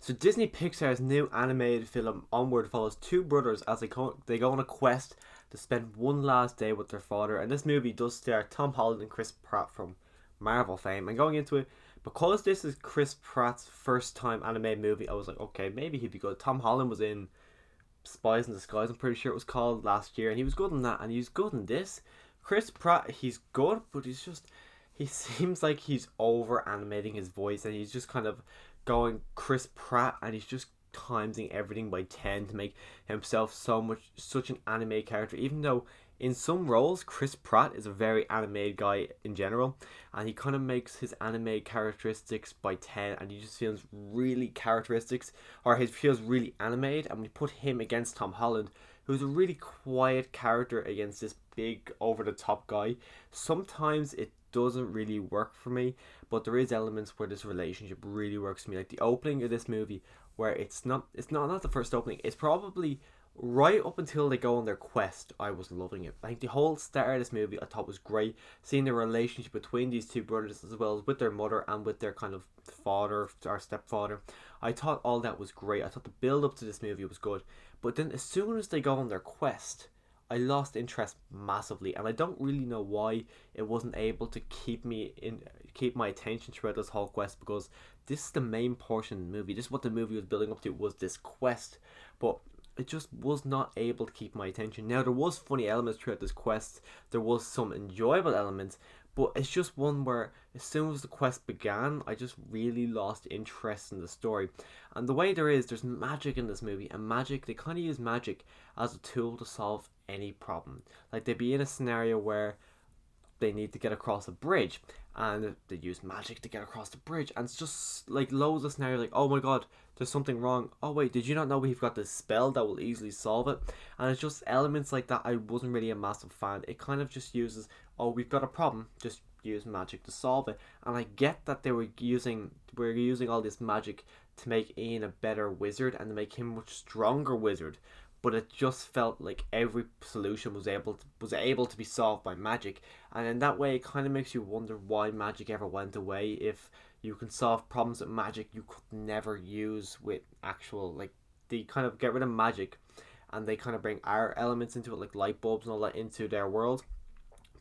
So Disney Pixar's new animated film Onward follows two brothers as they go on a quest to spend one last day with their father. And this movie does star Tom Holland and Chris Pratt from Marvel fame. And going into it, because this is Chris Pratt's first time animated movie, I was like, okay, maybe he'd be good. Tom Holland was in Spies in Disguise, I'm pretty sure it was called, last year, and he was good in that, and he's good in this. Chris Pratt, he's good, but he seems like he's over animating his voice, and he's just kind of going Chris Pratt, and he's just timesing everything by 10 to make himself such an anime character, even though in some roles Chris Pratt is a very animated guy in general, and he kind of makes his anime characteristics by 10, and he just feels really characteristics, or he feels really animated. And we put him against Tom Holland, who's a really quiet character, against this big over the top guy. Sometimes it doesn't really work for me, but there is elements where this relationship really works for me, like the opening of this movie, where it's not the first opening, it's probably right up until they go on their quest. I was loving it. I think the whole start of this movie I thought was great, seeing the relationship between these two brothers, as well as with their mother and with their kind of father or stepfather. I thought all that was great. I thought the build up to this movie was good, but then as soon as they go on their quest, I lost interest massively, and I don't really know why it wasn't able to keep my attention throughout this whole quest, because this is the main portion of the movie. This is what the movie was building up to, was this quest, but it just was not able to keep my attention. Now, there was funny elements throughout this quest, there was some enjoyable elements, but it's just one where as soon as the quest began, I just really lost interest in the story. And the way there's magic in this movie, and magic, they kind of use magic as a tool to solve any problem. Like, they'd be in a scenario where they need to get across a bridge, and they use magic to get across the bridge, and it's just like loads of scenarios like, oh my god, there's something wrong, oh wait, did you not know we've got this spell that will easily solve it? And it's just elements like that I wasn't really a massive fan. It kind of just uses, oh, we've got a problem, just use magic to solve it. And I get that we're using all this magic to make Ian a better wizard and to make him a much stronger wizard, but it just felt like every solution was able to be solved by magic. And in that way, it kind of makes you wonder why magic ever went away. If you can solve problems with magic you could never use with actual, like, they kind of get rid of magic and they kind of bring art elements into it, like light bulbs and all that, into their world.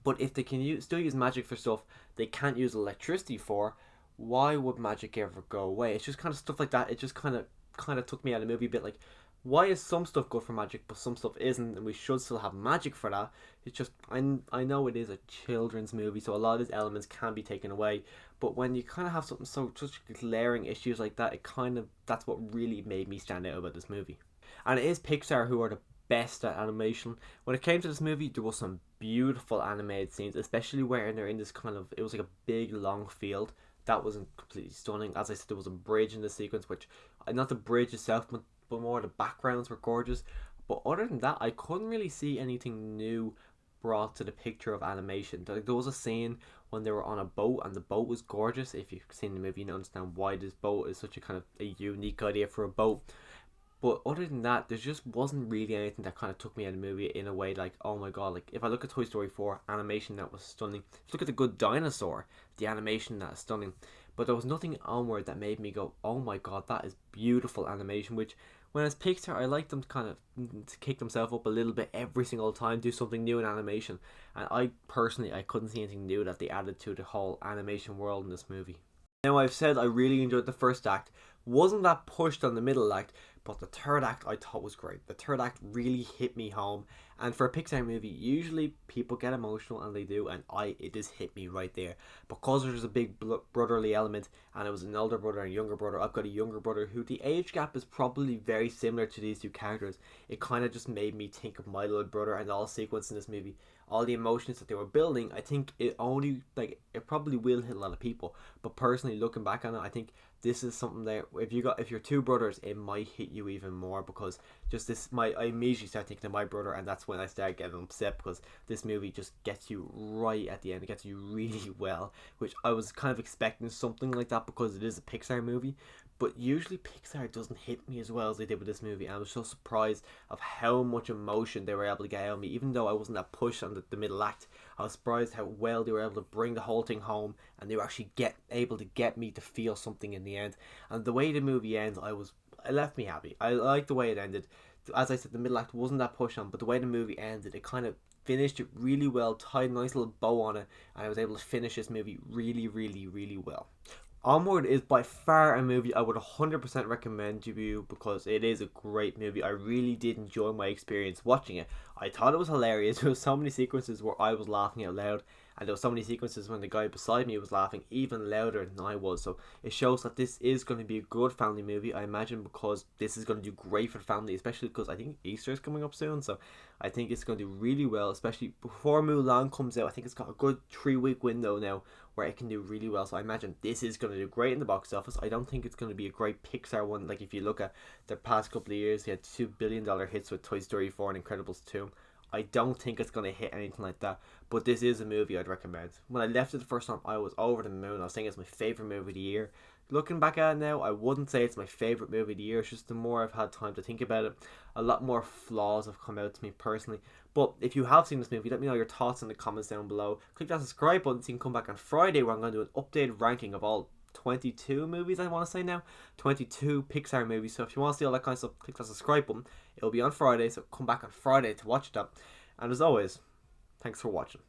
But if they can still use magic for stuff they can't use electricity for, why would magic ever go away? It's just kind of stuff like that. It just kind of took me out of the movie a bit, like, why is some stuff good for magic but some stuff isn't, and we should still have magic for that? It's just, I know it is a children's movie, so a lot of these elements can be taken away, but when you kind of have something such glaring issues like that, that's what really made me stand out about this movie. And it is Pixar who are the best at animation. When it came to this movie, there was some beautiful animated scenes, especially where they're in this kind of, it was like a big long field. That wasn't completely stunning. As I said, there was a bridge in the sequence, which, not the bridge itself, but more the backgrounds were gorgeous. But other than that, I couldn't really see anything new brought to the picture of animation. There was a scene when they were on a boat, and the boat was gorgeous. If you've seen the movie, you understand why this boat is such a kind of a unique idea for a boat. But other than that, there just wasn't really anything that kind of took me out of the movie in a way like, oh my god, like if I look at Toy Story 4, animation that was stunning. If you look at The Good Dinosaur, the animation that is stunning. But there was nothing Onward that made me go, oh my god, that is beautiful animation, which, when as Pixar, I like them to kind of to kick themselves up a little bit every single time, do something new in animation. And I couldn't see anything new that they added to the whole animation world in this movie. Now, I've said I really enjoyed the first act. Wasn't that pushed on the middle act, but the third act I thought was great. The third act really hit me home. And for a Pixar movie, usually people get emotional, and they do, and it just hit me right there. Because there's a big brotherly element, and it was an older brother and a younger brother. I've got a younger brother who the age gap is probably very similar to these two characters. It kind of just made me think of my little brother and all sequence in this movie. All the emotions that they were building, I think it probably will hit a lot of people. But personally, looking back on it, I think this is something that if you're two brothers, it might hit you even more, because I immediately start thinking of my brother, and that's when I start getting upset, because this movie just gets you right at the end. It gets you really well, which I was kind of expecting something like that because it is a Pixar movie. But usually Pixar doesn't hit me as well as they did with this movie, and I was so surprised of how much emotion they were able to get out of me. Even though I wasn't that pushed on the middle act, I was surprised how well they were able to bring the whole thing home, and they were actually able to get me to feel something in the end. And the way the movie ends, it left me happy. I liked the way it ended. As I said, the middle act wasn't that push on, but the way the movie ended, it kind of finished it really well, tied a nice little bow on it, and I was able to finish this movie really, really, really well. Onward is by far a movie I would 100% recommend to you because it is a great movie. I really did enjoy my experience watching it. I thought it was hilarious. There was so many sequences where I was laughing out loud, and there was so many sequences when the guy beside me was laughing even louder than I was. So it shows that this is going to be a good family movie, I imagine, because this is going to do great for the family, especially because I think Easter is coming up soon. So I think it's going to do really well, especially before Mulan comes out. I think it's got a good 3-week window now where it can do really well. So I imagine this is going to do great in the box office. I don't think it's going to be a great Pixar one. Like if you look at the past couple of years, they had $2 billion hits with Toy Story 4 and Incredibles 2. I don't think it's going to hit anything like that. But this is a movie I'd recommend. When I left it the first time, I was over the moon. I was saying it's my favourite movie of the year. Looking back at it now, I wouldn't say it's my favourite movie of the year. It's just the more I've had time to think about it, a lot more flaws have come out to me personally. But if you have seen this movie, let me know your thoughts in the comments down below. Click that subscribe button so you can come back on Friday where I'm going to do an updated ranking of all 22 movies, I want to say now. 22 Pixar movies. So if you want to see all that kind of stuff, click that subscribe button. It'll be on Friday, so come back on Friday to watch that. And as always, thanks for watching.